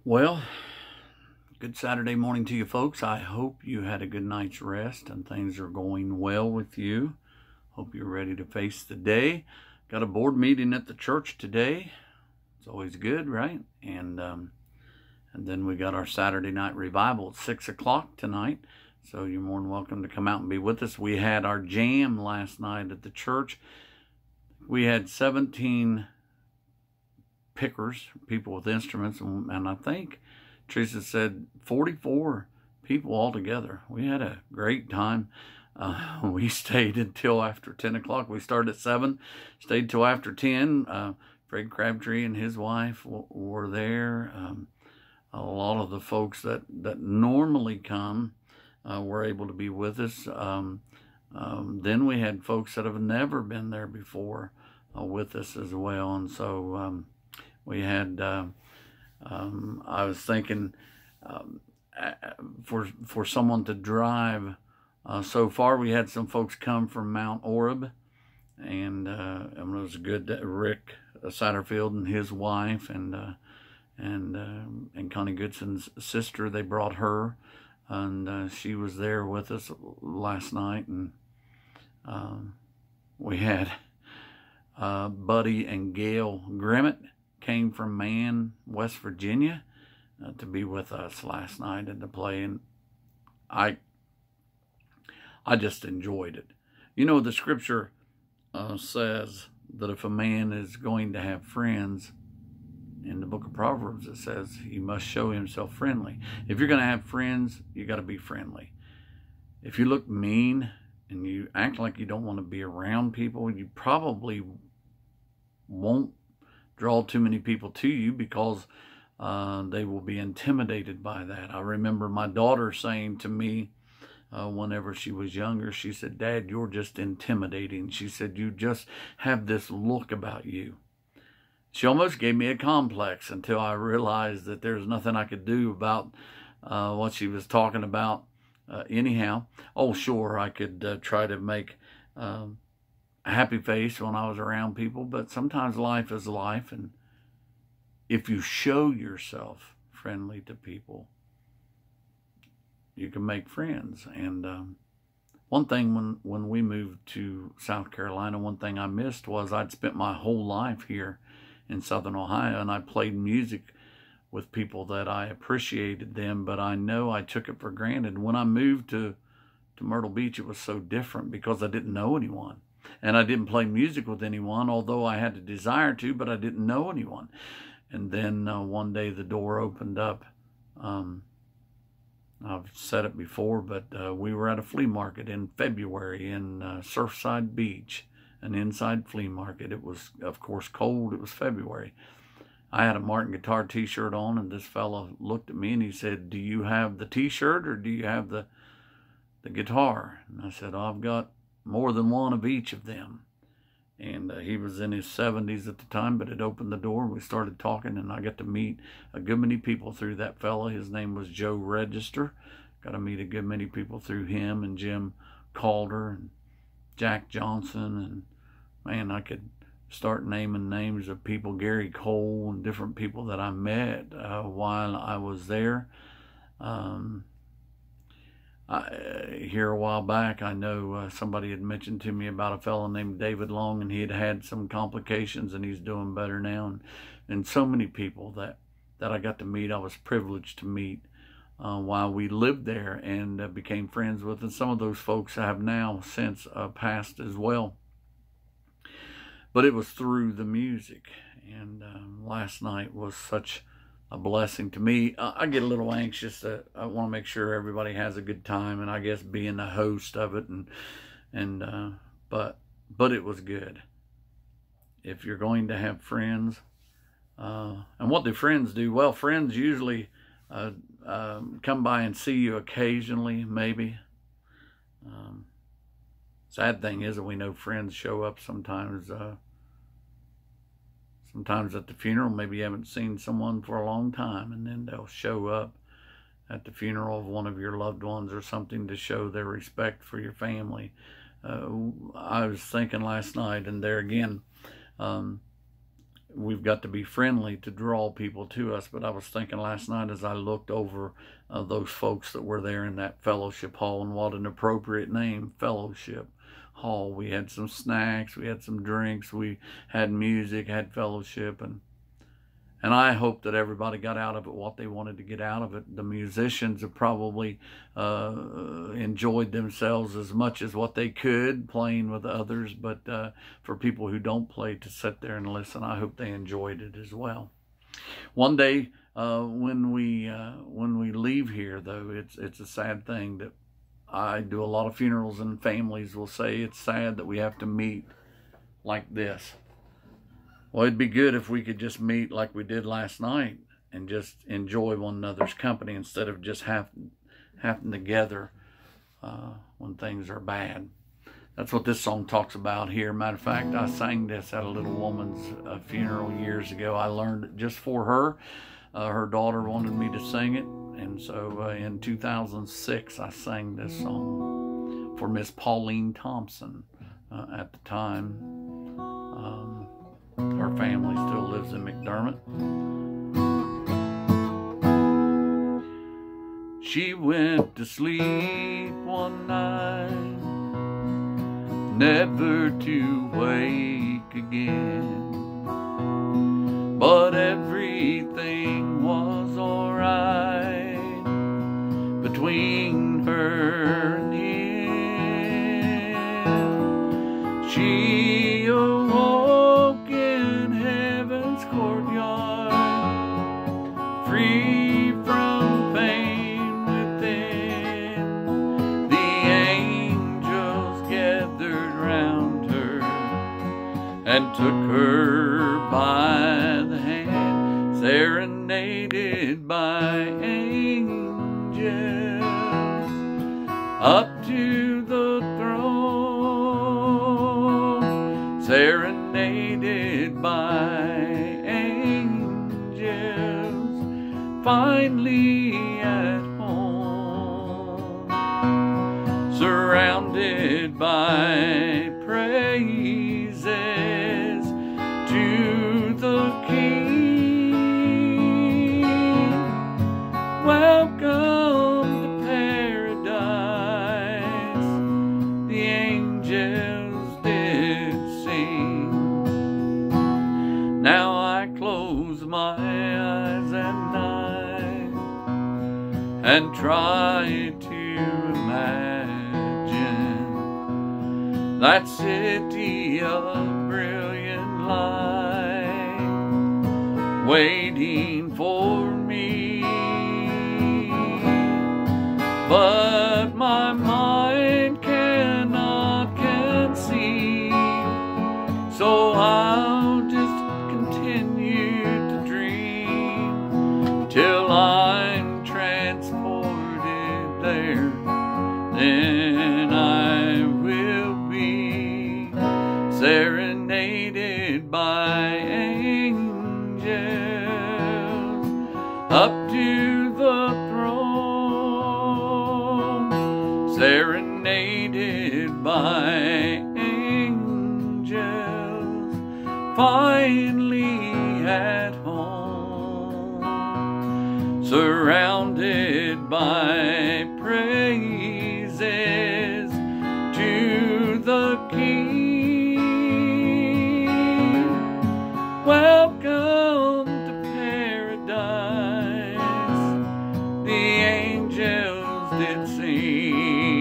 Well, good Saturday morning to you folks. I hope you had a good night's rest and things are going well with you. Hope you're ready to face the day. Got a board meeting at the church today. It's always good, right? And then we got our Saturday night revival at 6 o'clock tonight. So you're more than welcome to come out and be with us. We had our jam last night at the church. We had 17 pickers, people with instruments, and I think Teresa said 44 people altogether. We had a great time. We stayed until after 10 o'clock. We started at 7, stayed till after 10. Fred Crabtree and his wife were there. A lot of the folks that normally come were able to be with us. Then we had folks that have never been there before with us as well. And so we had, I was thinking for someone to drive. So far, we had some folks come from Mount Orab, and it was good. Rick Satterfield and his wife, and Connie Goodson's sister. They brought her, and she was there with us last night, and we had Buddy and Gail Grimmett came from Man, West Virginia, to be with us last night and to play, and I just enjoyed it. You know, the scripture says that if a man is going to have friends, in the book of Proverbs it says he must show himself friendly. If you're going to have friends, you got to be friendly. If you look mean and you act like you don't want to be around people, you probably won't draw too many people to you because they will be intimidated by that. I remember my daughter saying to me whenever she was younger, she said, "Dad, you're just intimidating." She said, "You just have this look about you." She almost gave me a complex until I realized that there's nothing I could do about what she was talking about anyhow. Oh, sure, I could try to make a happy face when I was around people, but sometimes life is life, and if you show yourself friendly to people, you can make friends. And one thing when we moved to South Carolina, one thing I missed was I'd spent my whole life here in Southern Ohio, and I played music with people that I appreciated them, but I know I took it for granted. When I moved to Myrtle Beach, it was so different because I didn't know anyone. And I didn't play music with anyone, although I had a desire to, but I didn't know anyone. And then one day the door opened up. I've said it before, but we were at a flea market in February in Surfside Beach, an inside flea market. It was, of course, cold. It was February. I had a Martin guitar t-shirt on, and this fellow looked at me and he said, "Do you have the t-shirt or do you have the guitar?" And I said, "I've got more than one of each of them." And he was in his 70s at the time, but it opened the door and we started talking, and I got to meet a good many people through that fellow. His name was Joe Register. Got to meet a good many people through him, and Jim Calder and Jack Johnson, and man, I could start naming names of people, Gary Cole, and different people that I met while I was there. Here a while back, I know somebody had mentioned to me about a fellow named David Long, and he had had some complications, and he's doing better now. And so many people that I got to meet, I was privileged to meet while we lived there, and became friends with. And some of those folks I have now since passed as well. But it was through the music, and last night was such a blessing to me. I get a little anxious that I want to make sure everybody has a good time, and I guess being the host of it, but it was good. If you're going to have friends, and what do friends do? Well, friends usually come by and see you occasionally, maybe. Sad thing is that we know friends show up sometimes. Sometimes at the funeral, maybe you haven't seen someone for a long time, and then they'll show up at the funeral of one of your loved ones or something to show their respect for your family. I was thinking last night, and there again, we've got to be friendly to draw people to us. But I was thinking last night as I looked over those folks that were there in that fellowship hall, and what an appropriate name, fellowship hall. We had some snacks, we had some drinks, we had music, had fellowship, and I hope that everybody got out of it what they wanted to get out of it. The musicians have probably enjoyed themselves as much as what they could playing with others, but for people who don't play to sit there and listen, I hope they enjoyed it as well. One day when we leave here, though, it's a sad thing that I do a lot of funerals, and families will say it's sad that we have to meet like this. Well, it'd be good if we could just meet like we did last night and just enjoy one another's company instead of just having together when things are bad. That's what this song talks about here. Matter of fact, I sang this at a little woman's funeral years ago. I learned it just for her. Her daughter wanted me to sing it, and so in 2006 I sang this song for Miss Pauline Thompson at the time. Her family still lives in McDermott. She went to sleep one night, never to wake again, but everything was alright between her and him. She awoke in heaven's courtyard, free from pain within. The angels gathered round her and took her by the hand, serenaded by angels up to the throne, serenaded by angels, finally at home, surrounded by praises to the King. Welcome to paradise, the angels did sing. Now I close my eyes at night and try to imagine that city of brilliant light waiting for me, but my mind cannot conceive, so I'll just continue to dream till I'm transported there. Then I will be serenaded by angels up to the throne, serenaded by angels, finally at home, surrounded by praises to the King. Welcome to paradise, the angels did sing.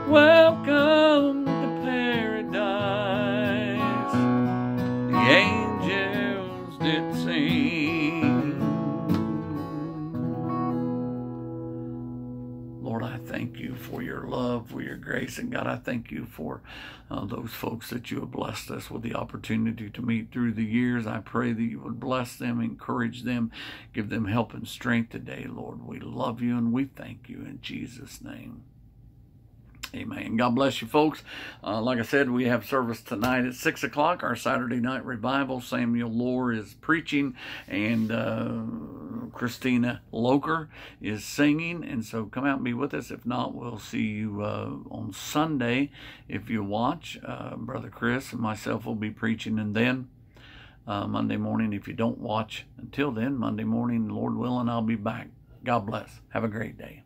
Welcome to paradise, the angels did sing. Lord, I thank you for your love, for your grace, and God, I thank you for those folks that you have blessed us with the opportunity to meet through the years. I pray that you would bless them, encourage them, give them help and strength today, Lord. We love you and we thank you in Jesus' name. Amen. God bless you, folks. Like I said, we have service tonight at 6 o'clock, our Saturday night revival. Samuel Lohr is preaching, and Christina Loker is singing, and so come out and be with us. If not, we'll see you on Sunday. If you watch, Brother Chris and myself will be preaching, and then Monday morning, if you don't watch until then, Monday morning, Lord willing, I'll be back. God bless. Have a great day.